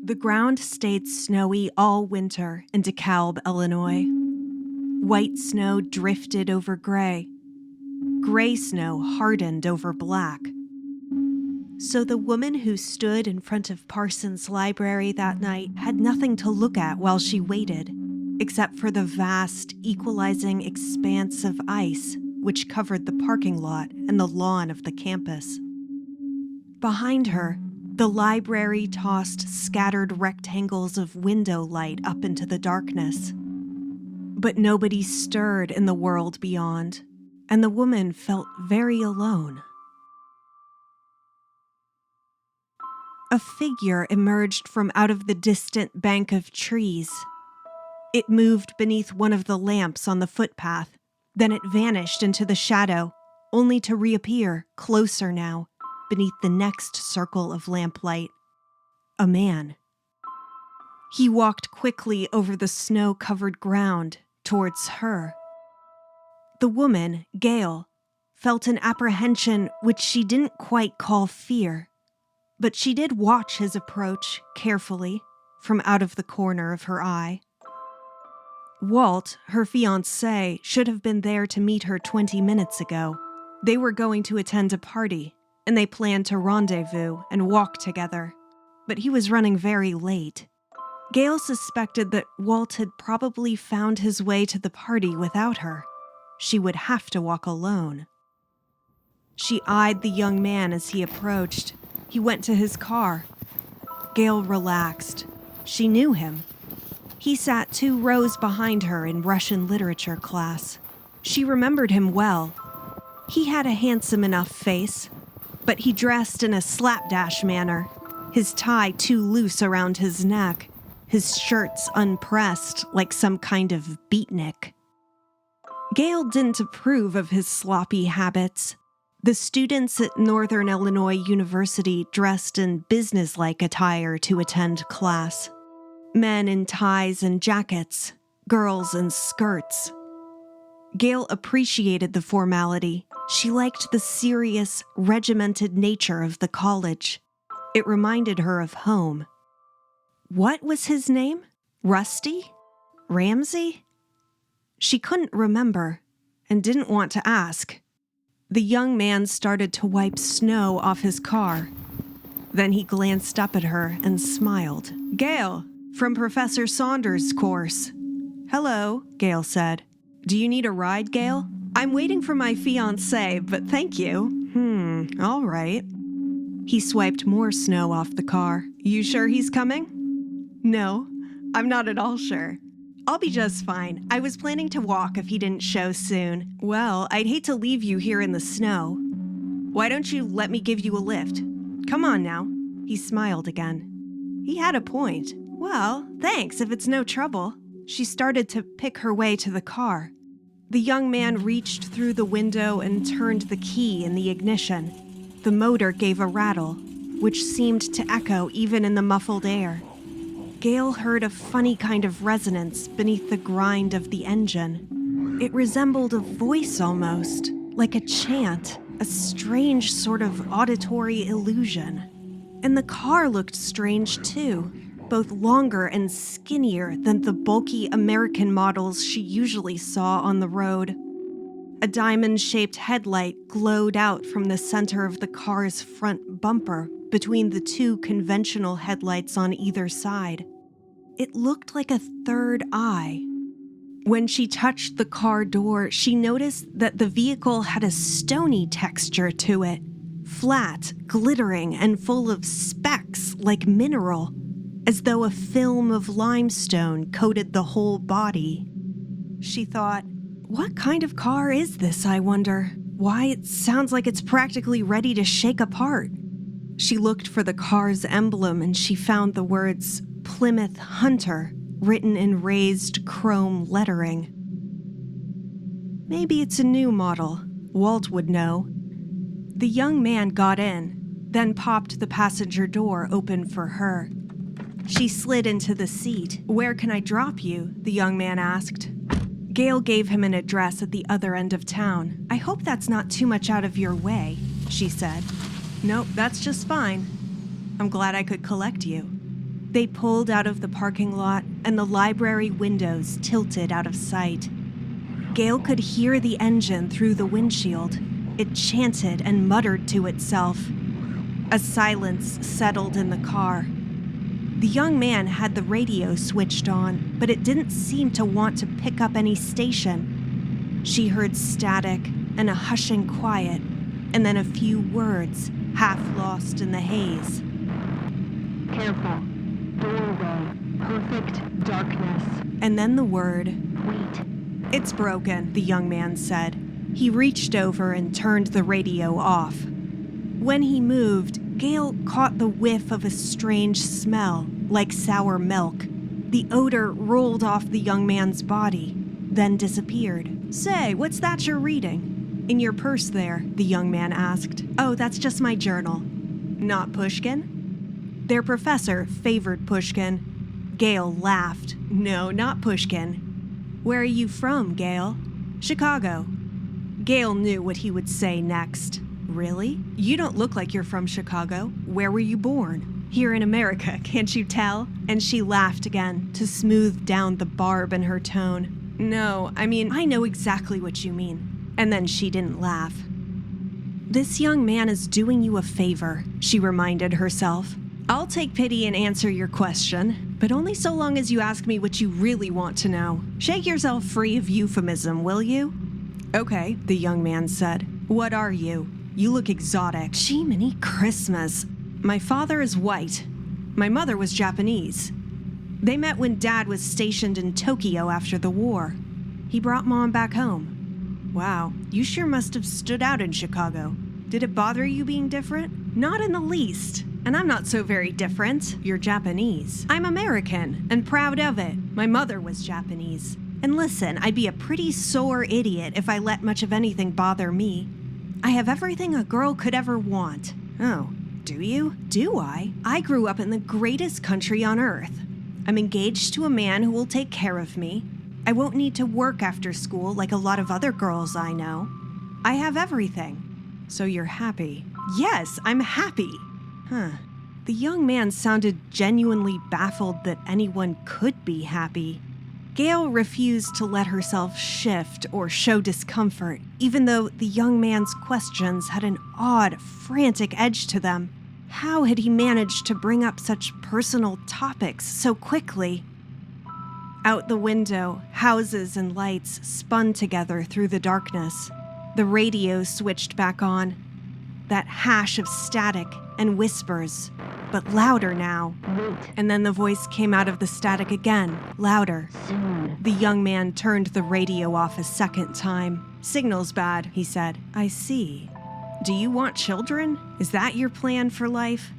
The ground stayed snowy all winter in DeKalb, Illinois. White snow drifted over gray. Gray snow hardened over black. So the woman who stood in front of Parsons' library that night had nothing to look at while she waited, except for the vast, equalizing expanse of ice which covered the parking lot and the lawn of the campus. Behind her, the library tossed scattered rectangles of window light up into the darkness. But nobody stirred in the world beyond, and the woman felt very alone. A figure emerged from out of the distant bank of trees. It moved beneath one of the lamps on the footpath, then it vanished into the shadow, only to reappear, closer now, beneath the next circle of lamplight. A man. He walked quickly over the snow-covered ground towards her. The woman, Gail, felt an apprehension which she didn't quite call fear, but she did watch his approach carefully from out of the corner of her eye. Walt, her fiancé, should have been there to meet her 20 minutes ago. They were going to attend a party, and they planned to rendezvous and walk together, but he was running very late. Gail suspected that Walt had probably found his way to the party without her. She would have to walk alone. She eyed the young man as he approached. He went to his car. Gail relaxed. She knew him. He sat 2 rows behind her in Russian literature class. She remembered him well. He had a handsome enough face, but he dressed in a slapdash manner, his tie too loose around his neck, his shirts unpressed like some kind of beatnik. Gail didn't approve of his sloppy habits. The students at Northern Illinois University dressed in businesslike attire to attend class. Men in ties and jackets, girls in skirts. Gail appreciated the formality. She liked the serious, regimented nature of the college. It reminded her of home. What was his name? Rusty? Ramsey? She couldn't remember and didn't want to ask. The young man started to wipe snow off his car. Then he glanced up at her and smiled. "Gail, from Professor Saunders' course." "Hello," Gail said. "Do you need a ride, Gail?" "I'm waiting for my fiancé, but thank you." All right." He swiped more snow off the car. "You sure he's coming?" "No, I'm not at all sure. I'll be just fine. I was planning to walk if he didn't show soon." "Well, I'd hate to leave you here in the snow. Why don't you let me give you a lift? Come on now." He smiled again. He had a point. "Well, thanks if it's no trouble." She started to pick her way to the car. The young man reached through the window and turned the key in the ignition. The motor gave a rattle, which seemed to echo even in the muffled air. Gail heard a funny kind of resonance beneath the grind of the engine. It resembled a voice almost, like a chant, a strange sort of auditory illusion. And the car looked strange too, both longer and skinnier than the bulky American models she usually saw on the road. A diamond-shaped headlight glowed out from the center of the car's front bumper between the 2 conventional headlights on either side. It looked like a third eye. When she touched the car door, she noticed that the vehicle had a stony texture to it, flat, glittering, and full of specks like mineral, as though a film of limestone coated the whole body. She thought, what kind of car is this, I wonder? Why, it sounds like it's practically ready to shake apart. She looked for the car's emblem and she found the words Plymouth Hunter written in raised chrome lettering. Maybe it's a new model. Walt would know. The young man got in, then popped the passenger door open for her. She slid into the seat. "Where can I drop you?" the young man asked. Gail gave him an address at the other end of town. "I hope that's not too much out of your way," she said. Nope, that's just fine. I'm glad I could collect you. They pulled out of the parking lot, and the library windows tilted out of sight. Gail could hear the engine through the windshield. It chanted and muttered to itself. A silence settled in the car. The young man had the radio switched on, but it didn't seem to want to pick up any station. She heard static and a hushing quiet, and then a few words, half lost in the haze. Careful. Doorway. Perfect darkness. And then the word, Wait. "It's broken," the young man said. He reached over and turned the radio off. When he moved, Gail caught the whiff of a strange smell, like sour milk. The odor rolled off the young man's body, then disappeared. "Say, what's that you're reading?" "In your purse there," the young man asked. "Oh, that's just my journal." "Not Pushkin?" Their professor favored Pushkin. Gail laughed. "No, not Pushkin." "Where are you from, Gail?" "Chicago." Gail knew what he would say next. "Really? You don't look like you're from Chicago. Where were you born?" "Here in America, can't you tell?" And she laughed again to smooth down the barb in her tone. "No, I know exactly what you mean." And then she didn't laugh. "This young man is doing you a favor," she reminded herself. "I'll take pity and answer your question, but only so long as you ask me what you really want to know. Shake yourself free of euphemism, will you?" "Okay," the young man said. "What are you? You look exotic." "Jiminy Christmas. My father is white. My mother was Japanese. They met when Dad was stationed in Tokyo after the war. He brought Mom back home." "Wow, you sure must have stood out in Chicago. Did it bother you being different?" "Not in the least. And I'm not so very different. You're Japanese. I'm American, and proud of it. My mother was Japanese. And listen, I'd be a pretty sore idiot if I let much of anything bother me. I have everything a girl could ever want." "Oh, do you?" "Do I? I grew up in the greatest country on earth. I'm engaged to a man who will take care of me. I won't need to work after school like a lot of other girls I know. I have everything." "So you're happy?" "Yes, I'm happy." Huh. The young man sounded genuinely baffled that anyone could be happy. Gail refused to let herself shift or show discomfort, even though the young man's questions had an odd, frantic edge to them. How had he managed to bring up such personal topics so quickly? Out the window, houses and lights spun together through the darkness. The radio switched back on. That hash of static and whispers, but louder now. Wait. And then the voice came out of the static again, louder. Soon. The young man turned the radio off a second time. "Signal's bad," he said. "I see. Do you want children? Is that your plan for life?"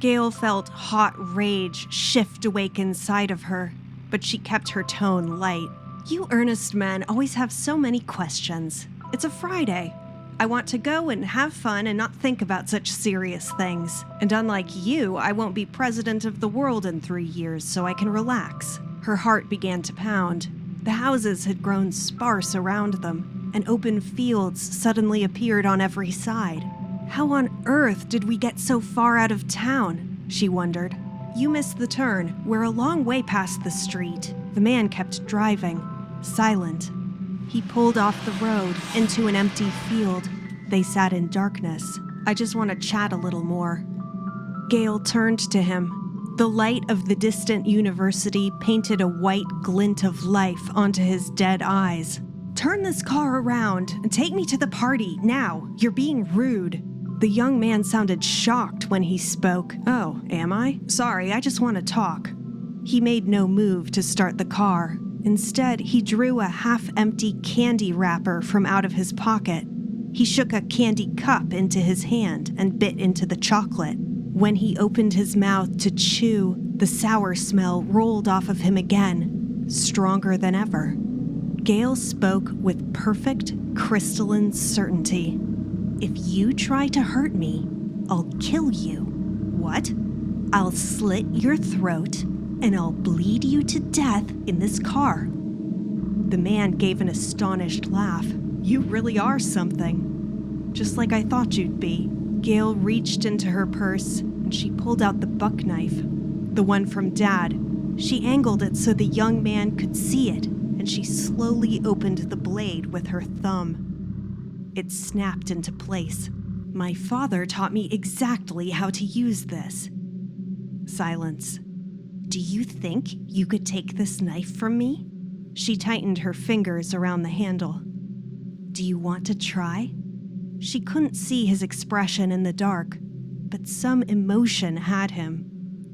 Gail felt hot rage shift awake inside of her, but she kept her tone light. "You earnest men always have so many questions. It's a Friday. I want to go and have fun and not think about such serious things. And unlike you, I won't be president of the world in 3 years, so I can relax." Her heart began to pound. The houses had grown sparse around them, and open fields suddenly appeared on every side. How on earth did we get so far out of town? She wondered. "You missed the turn. We're a long way past the street." The man kept driving, silent. He pulled off the road into an empty field. They sat in darkness. "I just want to chat a little more." Gail turned to him. The light of the distant university painted a white glint of life onto his dead eyes. "Turn this car around and take me to the party, now. You're being rude." The young man sounded shocked when he spoke. "Oh, am I? Sorry, I just want to talk." He made no move to start the car. Instead, he drew a half-empty candy wrapper from out of his pocket. He shook a candy cup into his hand and bit into the chocolate. When he opened his mouth to chew, the sour smell rolled off of him again, stronger than ever. Gail spoke with perfect, crystalline certainty. "If you try to hurt me, I'll kill you." "What?" "I'll slit your throat and I'll bleed you to death in this car." The man gave an astonished laugh. "You really are something. Just like I thought you'd be." Gail reached into her purse and she pulled out the buck knife, the one from Dad. She angled it so the young man could see it, and she slowly opened the blade with her thumb. It snapped into place. My father taught me exactly how to use this. Silence. Do you think you could take this knife from me? She tightened her fingers around the handle. Do you want to try? She couldn't see his expression in the dark, but some emotion had him.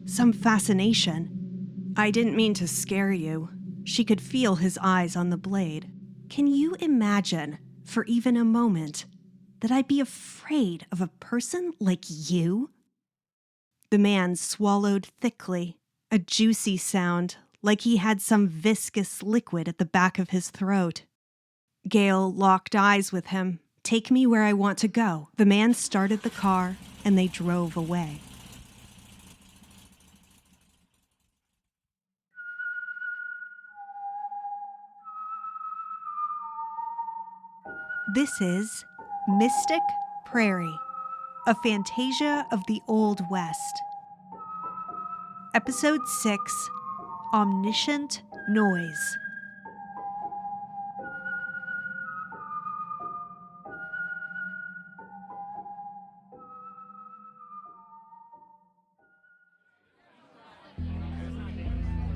Some fascination. I didn't mean to scare you. She could feel his eyes on the blade. Can you imagine, for even a moment, that I'd be afraid of a person like you? The man swallowed thickly, a juicy sound, like he had some viscous liquid at the back of his throat. Gail locked eyes with him. Take me where I want to go. The man started the car, and they drove away. This is Mystic Prairie, a fantasia of the Old West. Episode 6, Omniscient Noise.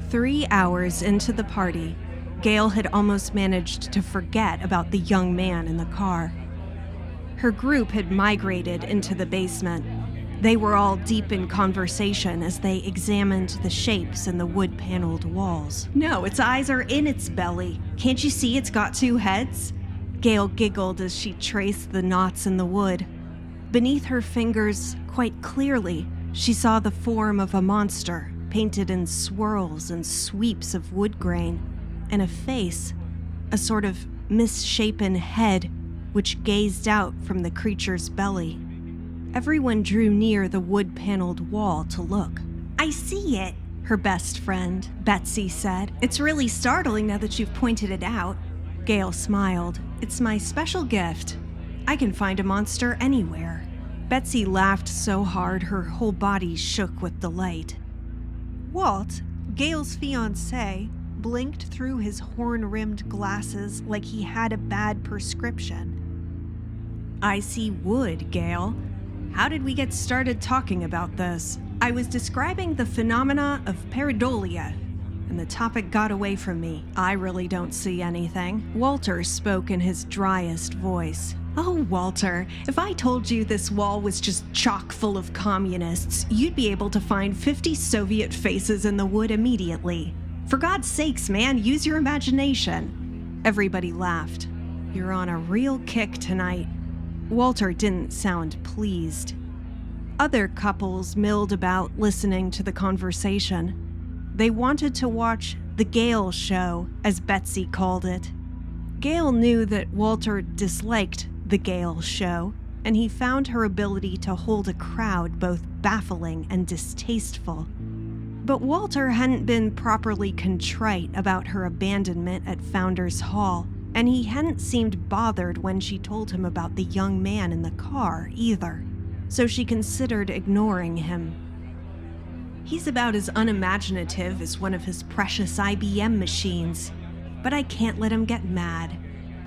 Three hours into the party, Gail had almost managed to forget about the young man in the car. Her group had migrated into the basement. They were all deep in conversation as they examined the shapes in the wood-paneled walls. No, its eyes are in its belly. Can't you see it's got two heads? Gail giggled as she traced the knots in the wood. Beneath her fingers, quite clearly, she saw the form of a monster, painted in swirls and sweeps of wood grain, and a face, a sort of misshapen head, which gazed out from the creature's belly. Everyone drew near the wood-paneled wall to look. I see it, her best friend, Betsy, said. It's really startling now that you've pointed it out. Gail smiled. It's my special gift. I can find a monster anywhere. Betsy laughed so hard her whole body shook with delight. Walt, Gail's fiancé, blinked through his horn-rimmed glasses like he had a bad prescription. I see wood, Gail. How did we get started talking about this? I was describing the phenomena of pareidolia, and the topic got away from me. I really don't see anything. Walter spoke in his driest voice. Oh, Walter, if I told you this wall was just chock full of communists, you'd be able to find 50 Soviet faces in the wood immediately. For God's sakes, man, use your imagination. Everybody laughed. You're on a real kick tonight. Walter didn't sound pleased. Other couples milled about listening to the conversation. They wanted to watch the Gail show, as Betsy called it. Gail knew that Walter disliked the Gail show, and he found her ability to hold a crowd both baffling and distasteful. But Walter hadn't been properly contrite about her abandonment at Founders Hall, and he hadn't seemed bothered when she told him about the young man in the car either, so she considered ignoring him. He's about as unimaginative as one of his precious IBM machines, but I can't let him get mad.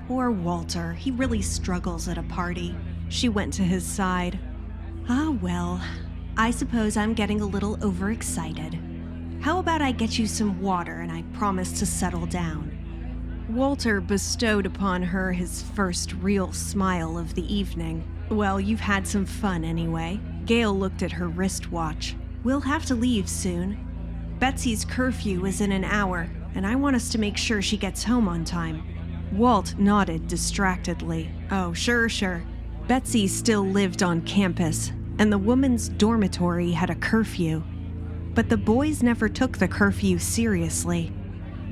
Poor Walter, he really struggles at a party. She went to his side. Ah, well, I suppose I'm getting a little overexcited. How about I get you some water and I promise to settle down? Walter bestowed upon her his first real smile of the evening. Well, you've had some fun anyway. Gail looked at her wristwatch. We'll have to leave soon. Betsy's curfew is in an hour, and I want us to make sure she gets home on time. Walt nodded distractedly. Oh, sure. Betsy still lived on campus, and the women's dormitory had a curfew. But the boys never took the curfew seriously.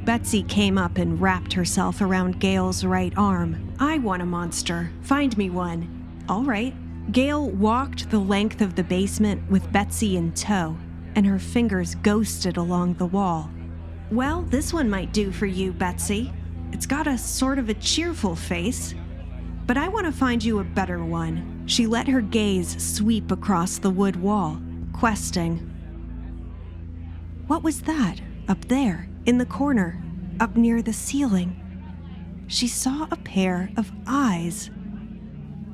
Betsy came up and wrapped herself around Gail's right arm. I want a monster. Find me one. All right. Gail walked the length of the basement with Betsy in tow, and her fingers ghosted along the wall. Well, this one might do for you, Betsy. It's got a sort of a cheerful face. But I want to find you a better one. She let her gaze sweep across the wood wall, questing. What was that, up there, in the corner, up near the ceiling? She saw a pair of eyes.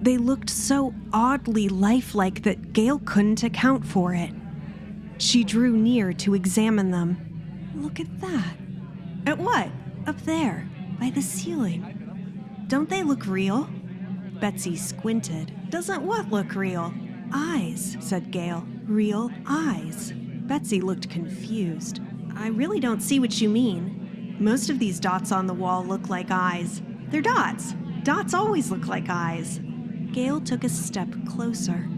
They looked so oddly lifelike that Gale couldn't account for it. She drew near to examine them. Look at that. At what? Up there, by the ceiling. Don't they look real? Betsy squinted. Doesn't what look real? Eyes, said Gale. Real eyes. Betsy looked confused. I really don't see what you mean. Most of these dots on the wall look like eyes. They're dots. Dots always look like eyes. Gale took a step closer.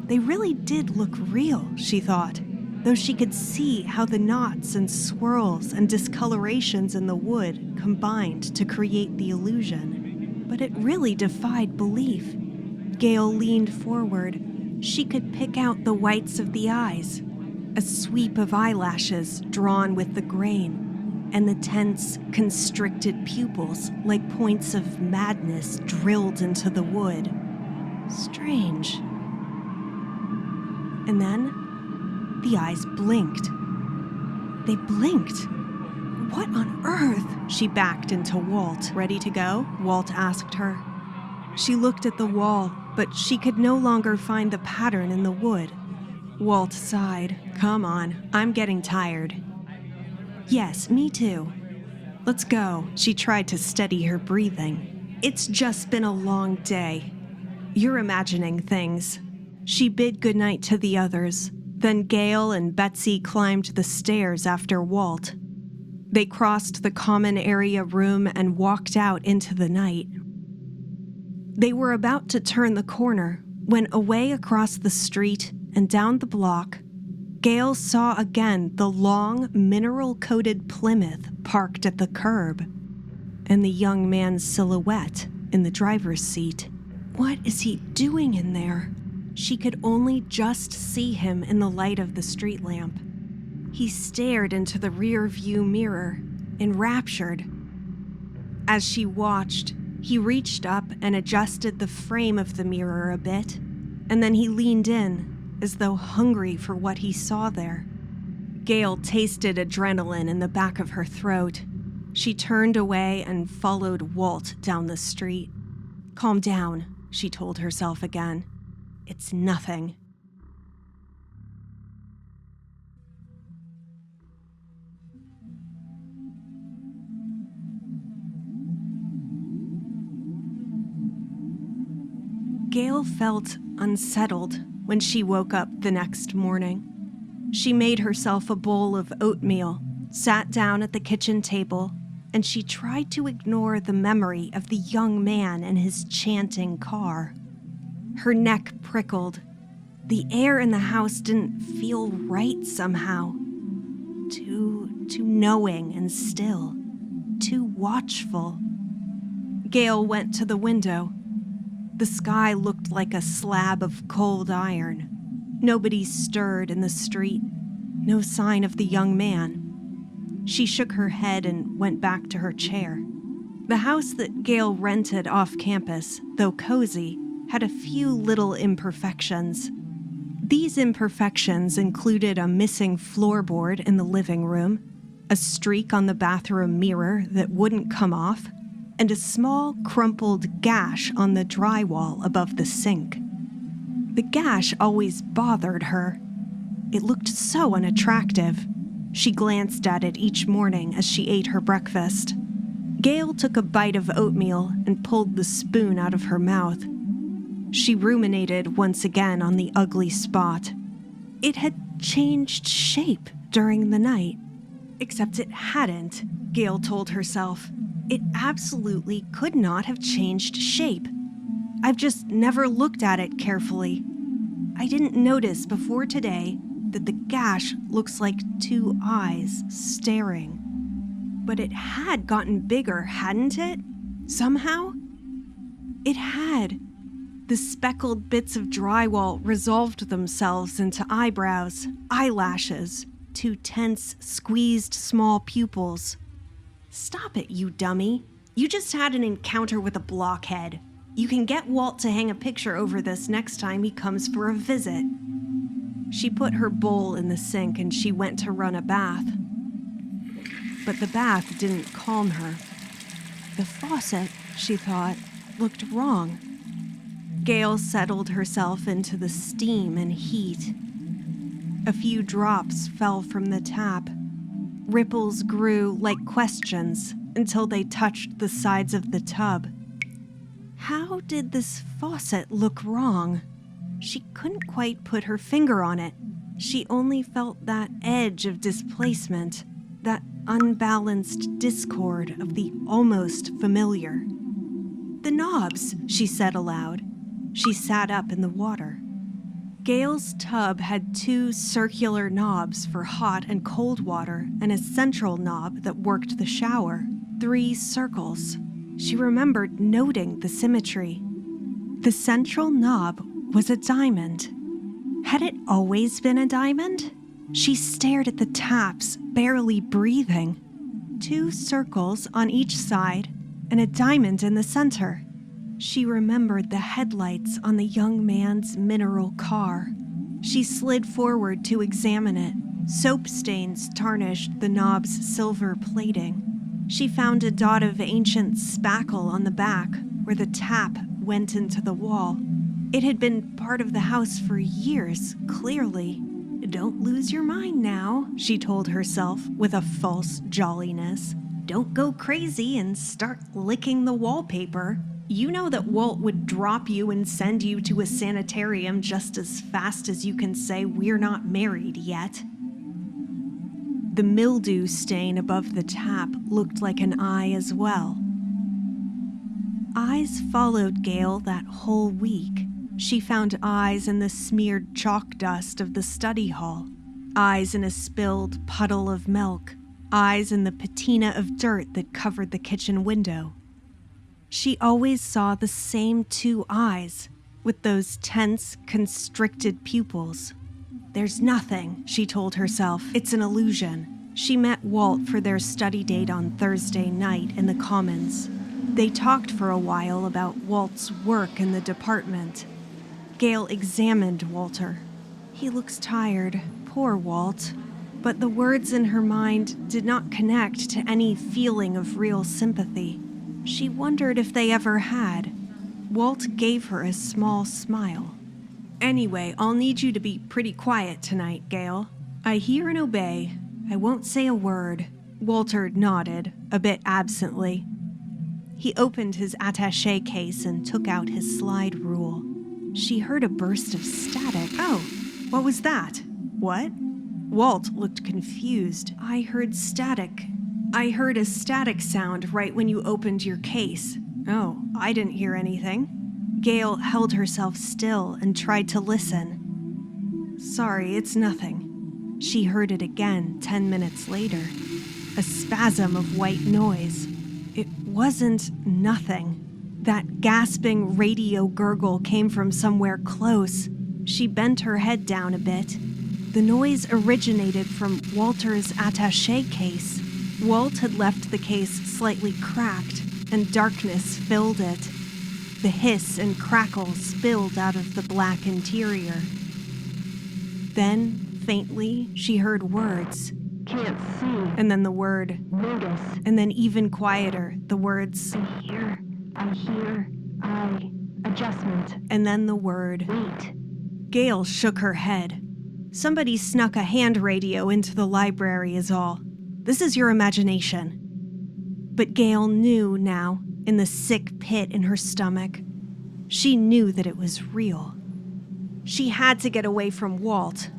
They really did look real, she thought, though she could see how the knots and swirls and discolorations in the wood combined to create the illusion. But it really defied belief. Gale leaned forward. She could pick out the whites of the eyes, a sweep of eyelashes drawn with the grain, and the tense, constricted pupils like points of madness drilled into the wood. Strange. And then the eyes blinked. They blinked. What on earth? She backed into Walt. Ready to go? Walt asked her. She looked at the wall, but she could no longer find the pattern in the wood. Walt sighed. Come on, I'm getting tired. Yes, me too. Let's go. She tried to steady her breathing. It's just been a long day. You're imagining things. She bid goodnight to the others. Then Gale and Betsy climbed the stairs after Walt. They crossed the common area room and walked out into the night. They were about to turn the corner when away across the street and down the block, Gale saw again the long, mineral-coated Plymouth parked at the curb, and the young man's silhouette in the driver's seat. What is he doing in there? She could only just see him in the light of the street lamp. He stared into the rear-view mirror, enraptured. As she watched, he reached up and adjusted the frame of the mirror a bit, and then he leaned in, as though hungry for what he saw there. Gale tasted adrenaline in the back of her throat. She turned away and followed Walt down the street. Calm down, she told herself again. It's nothing. Gale felt unsettled when she woke up the next morning. She made herself a bowl of oatmeal, sat down at the kitchen table, and she tried to ignore the memory of the young man and his chanting car. Her neck prickled. The air in the house didn't feel right somehow. Too knowing and still. Too watchful. Gale went to the window. The sky looked like a slab of cold iron. Nobody stirred in the street. No sign of the young man. She shook her head and went back to her chair. The house that Gale rented off campus, though cozy, had a few little imperfections. These imperfections included a missing floorboard in the living room, a streak on the bathroom mirror that wouldn't come off, and a small, crumpled gash on the drywall above the sink. The gash always bothered her. It looked so unattractive. She glanced at it each morning as she ate her breakfast. Gale took a bite of oatmeal and pulled the spoon out of her mouth. She ruminated once again on the ugly spot. It had changed shape during the night. Except it hadn't, Gale told herself. It absolutely could not have changed shape. I've just never looked at it carefully. I didn't notice before today that the gash looks like two eyes staring. But it had gotten bigger, hadn't it? Somehow? It had. The speckled bits of drywall resolved themselves into eyebrows, eyelashes, two tense, squeezed small pupils. Stop it, you dummy. You just had an encounter with a blockhead. You can get Walt to hang a picture over this next time he comes for a visit. She put her bowl in the sink and she went to run a bath. But the bath didn't calm her. The faucet, she thought, looked wrong. Gail settled herself into the steam and heat. A few drops fell from the tap. Ripples grew like questions until they touched the sides of the tub. How did this faucet look wrong? She couldn't quite put her finger on it. She only felt that edge of displacement, that unbalanced discord of the almost familiar. The knobs, she said aloud. She sat up in the water. Gail's tub had 2 circular knobs for hot and cold water and a central knob that worked the shower. 3 circles. She remembered noting the symmetry. The central knob was a diamond. Had it always been a diamond? She stared at the taps, barely breathing. 2 circles on each side and a diamond in the center. She remembered the headlights on the young man's mineral car. She slid forward to examine it. Soap stains tarnished the knob's silver plating. She found a dot of ancient spackle on the back where the tap went into the wall. It had been part of the house for years, clearly. Don't lose your mind now, she told herself with a false jolliness. Don't go crazy and start licking the wallpaper. You know that Walt would drop you and send you to a sanitarium just as fast as you can say we're not married yet. The mildew stain above the tap looked like an eye as well. Eyes followed Gail that whole week. She found eyes in the smeared chalk dust of the study hall, eyes in a spilled puddle of milk, eyes in the patina of dirt that covered the kitchen window. She always saw the same 2 eyes, with those tense, constricted pupils. There's nothing, she told herself. It's an illusion. She met Walt for their study date on Thursday night in the Commons. They talked for a while about Walt's work in the department. Gail examined Walter. He looks tired, poor Walt. But the words in her mind did not connect to any feeling of real sympathy. She wondered if they ever had. Walt gave her a small smile. Anyway, I'll need you to be pretty quiet tonight, Gail. I hear and obey. I won't say a word. Walter nodded, a bit absently. He opened his attaché case and took out his slide rule. She heard a burst of static. Oh, what was that? What? Walt looked confused. I heard static. I heard a static sound right when you opened your case. Oh, I didn't hear anything. Gail held herself still and tried to listen. Sorry, it's nothing. She heard it again 10 minutes later. A spasm of white noise. It wasn't nothing. That gasping radio gurgle came from somewhere close. She bent her head down a bit. The noise originated from Walter's attaché case. Walt had left the case slightly cracked, and darkness filled it. The hiss and crackle spilled out of the black interior. Then, faintly, she heard words. Can't see. And then the word. Notice. And then even quieter, the words. I hear. Adjustment. And then the word. Wait. Gail shook her head. Somebody snuck a hand radio into the library is all. This is your imagination. But Gail knew now, in the sick pit in her stomach. She knew that it was real. She had to get away from Walt.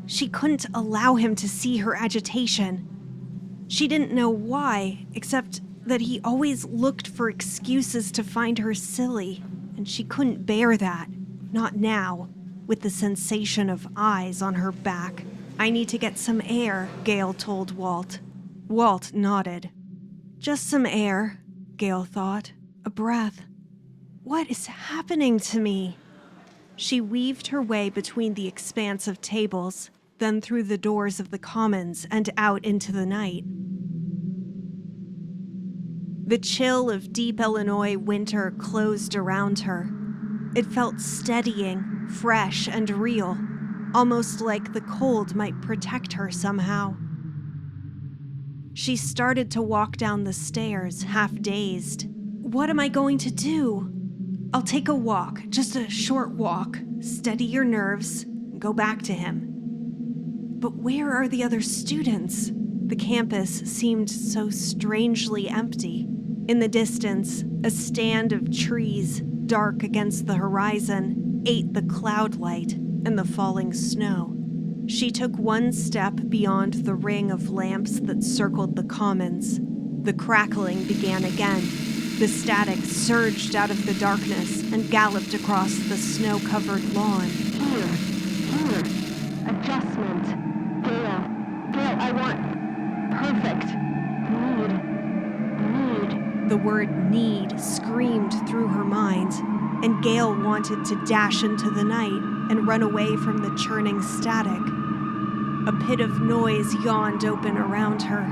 She couldn't allow him to see her agitation. She didn't know why, except that he always looked for excuses to find her silly, and she couldn't bear that. Not now, with the sensation of eyes on her back. I need to get some air, Gail told Walt. Walt nodded. Just some air, Gail thought. A breath. What is happening to me? She weaved her way between the expanse of tables, then through the doors of the Commons and out into the night. The chill of deep Illinois winter closed around her. It felt steadying, fresh, and real, almost like the cold might protect her somehow. She started to walk down the stairs, half dazed. What am I going to do? I'll take a walk, just a short walk. Steady your nerves, and go back to him. But where are the other students? The campus seemed so strangely empty. In the distance, a stand of trees, dark against the horizon, ate the cloud light and the falling snow. She took one step beyond the ring of lamps that circled the commons. The crackling began again. The static surged out of the darkness and galloped across the snow-covered lawn. Here. Adjustment. Gale, I want perfect. Need. The word need screamed through her mind, and Gale wanted to dash into the night and run away from the churning static. A pit of noise yawned open around her.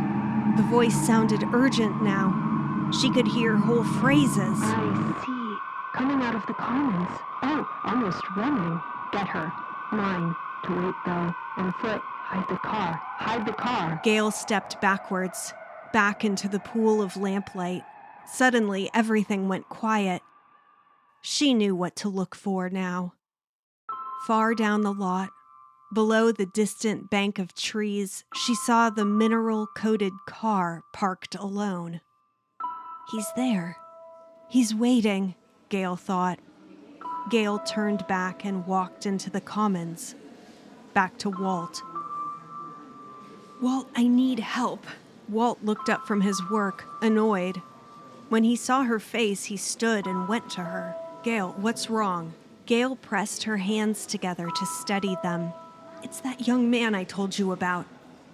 The voice sounded urgent now. She could hear whole phrases. I see. Coming out of the commons. Oh, almost running. Get her. Mine. To wait, though. On foot. Hide the car. Gale stepped backwards, back into the pool of lamplight. Suddenly, everything went quiet. She knew what to look for now. Far down the lot, below the distant bank of trees, she saw the mineral-coated car parked alone. He's there. He's waiting, Gale thought. Gale turned back and walked into the commons. Back to Walt. Walt, I need help. Walt looked up from his work, annoyed. When he saw her face, he stood and went to her. Gale, what's wrong? Gale pressed her hands together to steady them. It's that young man I told you about.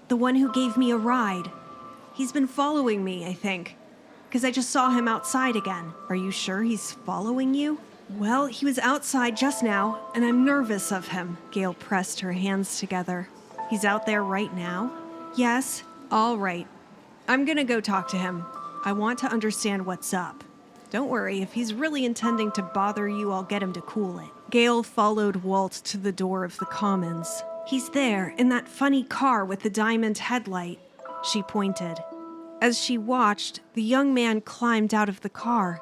The one who gave me a ride. He's been following me, I think. Because I just saw him outside again. Are you sure he's following you? Well, he was outside just now, and I'm nervous of him. Gale pressed her hands together. He's out there right now? Yes, all right. I'm gonna go talk to him. I want to understand what's up. Don't worry, if he's really intending to bother you, I'll get him to cool it. Gale followed Walt to the door of the commons. He's there, in that funny car with the diamond headlight. She pointed. As she watched, the young man climbed out of the car.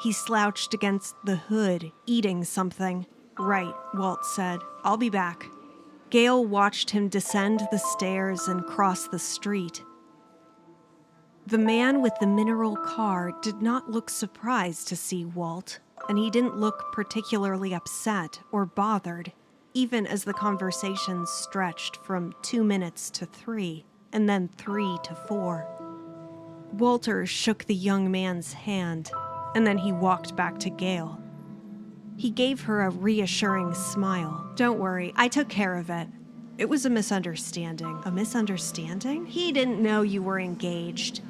He slouched against the hood, eating something. Right, Walt said. I'll be back. Gale watched him descend the stairs and cross the street. The man with the mineral car did not look surprised to see Walt, and he didn't look particularly upset or bothered, even as the conversation stretched from 2 minutes to 3, and then 3 to 4. Walter shook the young man's hand, and then he walked back to Gale. He gave her a reassuring smile. Don't worry, I took care of it. It was a misunderstanding. A misunderstanding? He didn't know you were engaged.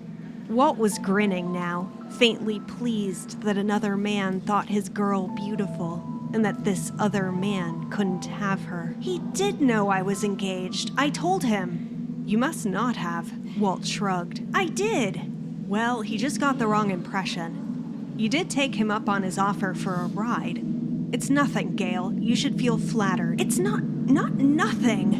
Walt was grinning now, faintly pleased that another man thought his girl beautiful, and that this other man couldn't have her. He did know I was engaged. I told him. You must not have, Walt shrugged. I did. Well, he just got the wrong impression. You did take him up on his offer for a ride. It's nothing, Gale. You should feel flattered. It's not nothing.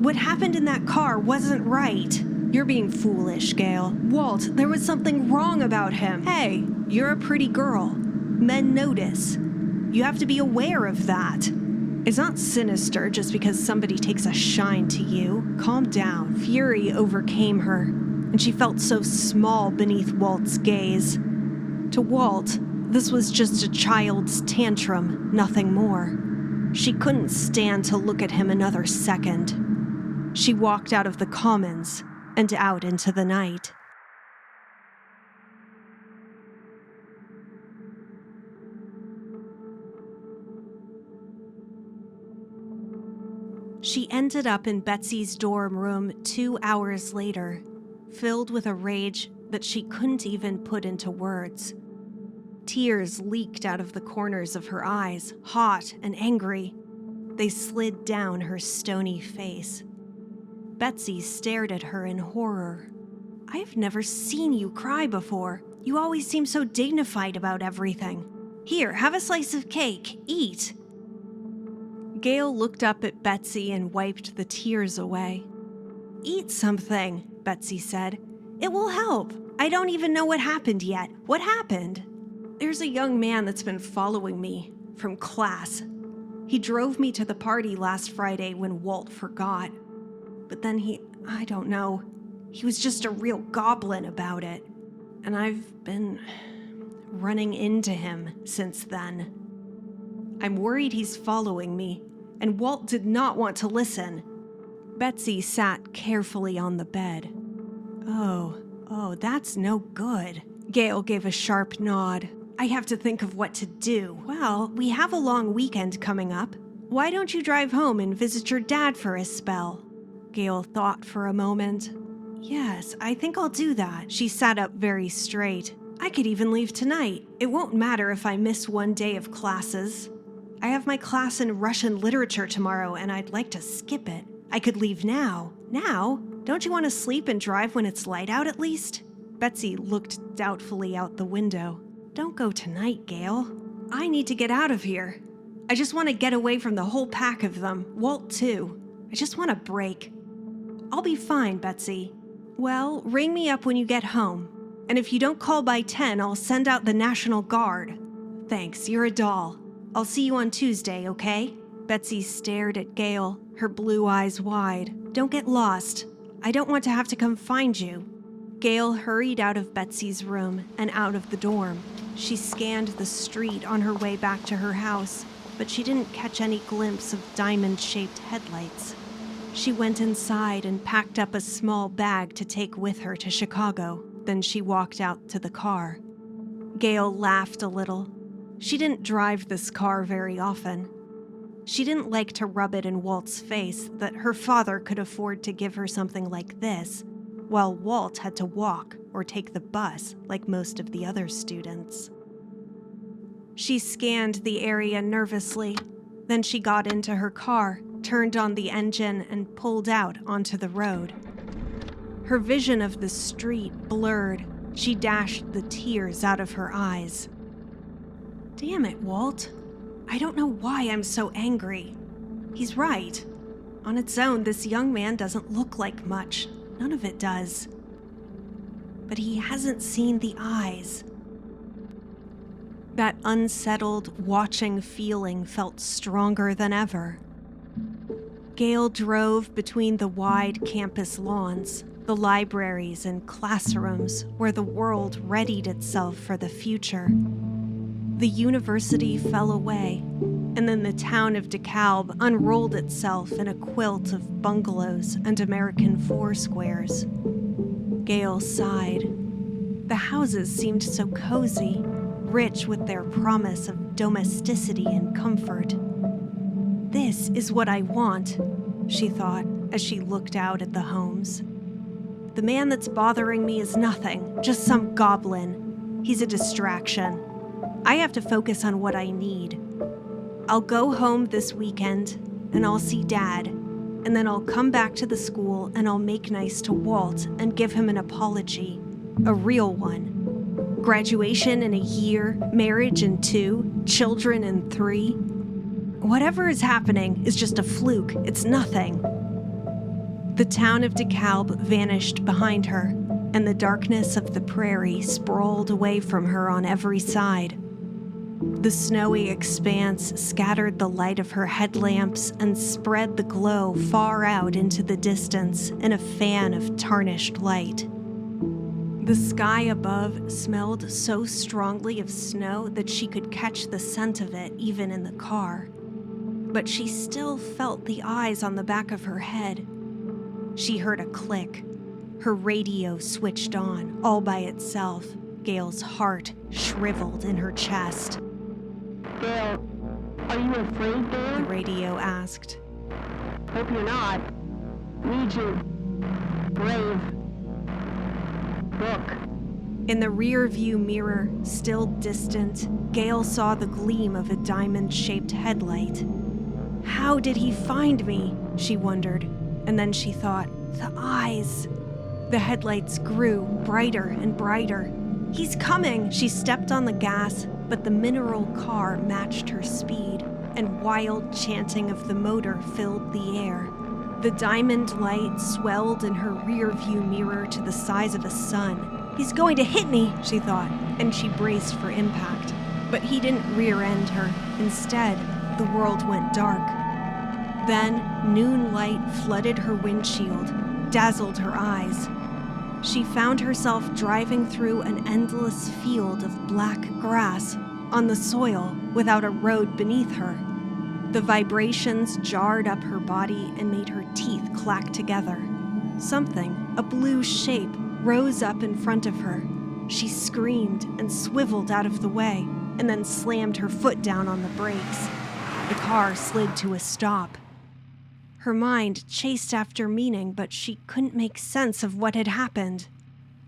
What happened in that car wasn't right. You're being foolish, Gale. Walt, there was something wrong about him. Hey, you're a pretty girl. Men notice. You have to be aware of that. It's not sinister just because somebody takes a shine to you. Calm down. Fury overcame her, and she felt so small beneath Walt's gaze. To Walt, this was just a child's tantrum, nothing more. She couldn't stand to look at him another second. She walked out of the commons and out into the night. She ended up in Betsy's dorm room 2 hours later, filled with a rage that she couldn't even put into words. Tears leaked out of the corners of her eyes, hot and angry. They slid down her stony face. Betsy stared at her in horror. I've never seen you cry before. You always seem so dignified about everything. Here, have a slice of cake. Eat. Gail looked up at Betsy and wiped the tears away. Eat something, Betsy said. It will help. I don't even know what happened yet. What happened? There's a young man that's been following me from class. He drove me to the party last Friday when Walt forgot. But then I don't know. He was just a real goblin about it. And I've been running into him since then. I'm worried he's following me, and Walt did not want to listen. Betsy sat carefully on the bed. Oh, that's no good. Gail gave a sharp nod. I have to think of what to do. Well, we have a long weekend coming up. Why don't you drive home and visit your dad for a spell? Gail thought for a moment. Yes, I think I'll do that. She sat up very straight. I could even leave tonight. It won't matter if I miss one day of classes. I have my class in Russian literature tomorrow, and I'd like to skip it. I could leave now. Now? Don't you want to sleep and drive when it's light out at least? Betsy looked doubtfully out the window. Don't go tonight, Gail. I need to get out of here. I just want to get away from the whole pack of them. Walt, too. I just want a break. I'll be fine, Betsy. Well, ring me up when you get home. And if you don't call by 10, I'll send out the National Guard. Thanks, you're a doll. I'll see you on Tuesday, okay? Betsy stared at Gail, her blue eyes wide. Don't get lost. I don't want to have to come find you. Gail hurried out of Betsy's room and out of the dorm. She scanned the street on her way back to her house, but she didn't catch any glimpse of diamond-shaped headlights. She went inside and packed up a small bag to take with her to Chicago. Then she walked out to the car. Gail laughed a little. She didn't drive this car very often. She didn't like to rub it in Walt's face that her father could afford to give her something like this, while Walt had to walk or take the bus like most of the other students. She scanned the area nervously. Then she got into her car, turned on the engine, and pulled out onto the road. Her vision of the street blurred. She dashed the tears out of her eyes. Damn it, Walt. I don't know why I'm so angry. He's right. On its own, this young man doesn't look like much. None of it does. But he hasn't seen the eyes. That unsettled, watching feeling felt stronger than ever. Gail drove between the wide campus lawns, the libraries and classrooms where the world readied itself for the future. The university fell away, and then the town of DeKalb unrolled itself in a quilt of bungalows and American foursquares. Gail sighed. The houses seemed so cozy, rich with their promise of domesticity and comfort. This is what I want, she thought as she looked out at the homes. The man that's bothering me is nothing, just some goblin. He's a distraction. I have to focus on what I need. I'll go home this weekend, and I'll see Dad, and then I'll come back to the school and I'll make nice to Walt and give him an apology, a real one. Graduation in a year, marriage in 2, children in 3. Whatever is happening is just a fluke. It's nothing. The town of DeKalb vanished behind her, and the darkness of the prairie sprawled away from her on every side. The snowy expanse scattered the light of her headlamps and spread the glow far out into the distance in a fan of tarnished light. The sky above smelled so strongly of snow that she could catch the scent of it even in the car. But she still felt the eyes on the back of her head. She heard a click. Her radio switched on, all by itself. Gail's heart shriveled in her chest. Gail, are you afraid, The Dan? radio asked. Hope you're not. Need you. Brave. Book. In the rear-view mirror, still distant, Gail saw the gleam of a diamond-shaped headlight. How did he find me? She wondered, and then she thought, the eyes. The headlights grew brighter and brighter. "He's coming!" She stepped on the gas, but the mineral car matched her speed, and wild chanting of the motor filled the air. The diamond light swelled in her rear-view mirror to the size of a sun. "He's going to hit me," she thought, and she braced for impact. But he didn't rear-end her. Instead, the world went dark. Then, noon light flooded her windshield, dazzled her eyes. She found herself driving through an endless field of black grass on the soil without a road beneath her. The vibrations jarred up her body and made her teeth clack together. Something, a blue shape, rose up in front of her. She screamed and swiveled out of the way, and then slammed her foot down on the brakes. The car slid to a stop. Her mind chased after meaning, but she couldn't make sense of what had happened.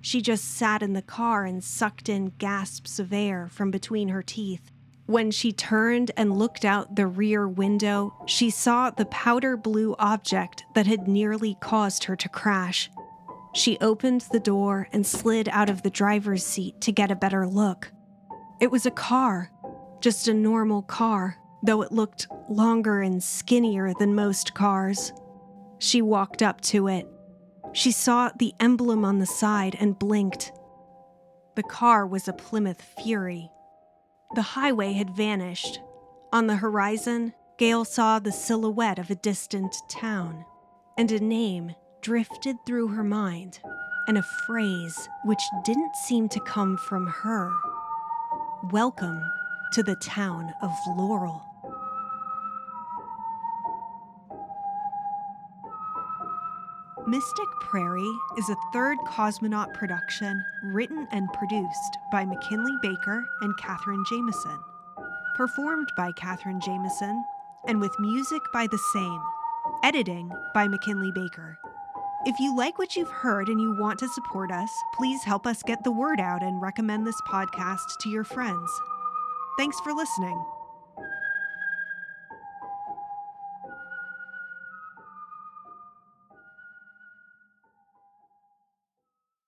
She just sat in the car and sucked in gasps of air from between her teeth. When she turned and looked out the rear window, she saw the powder blue object that had nearly caused her to crash. She opened the door and slid out of the driver's seat to get a better look. It was a car, just a normal car, though it looked longer and skinnier than most cars. She walked up to it. She saw the emblem on the side and blinked. The car was a Plymouth Fury. The highway had vanished. On the horizon, Gail saw the silhouette of a distant town, and a name drifted through her mind, and a phrase which didn't seem to come from her. "Welcome to the town of Laurel." Mystic Prairie is a third Cosmonaut production written and produced by McKinley Baker and Katherine Jameson, performed by Katherine Jameson, and with music by the same, editing by McKinley Baker. If you like what you've heard and you want to support us, please help us get the word out and recommend this podcast to your friends. Thanks for listening.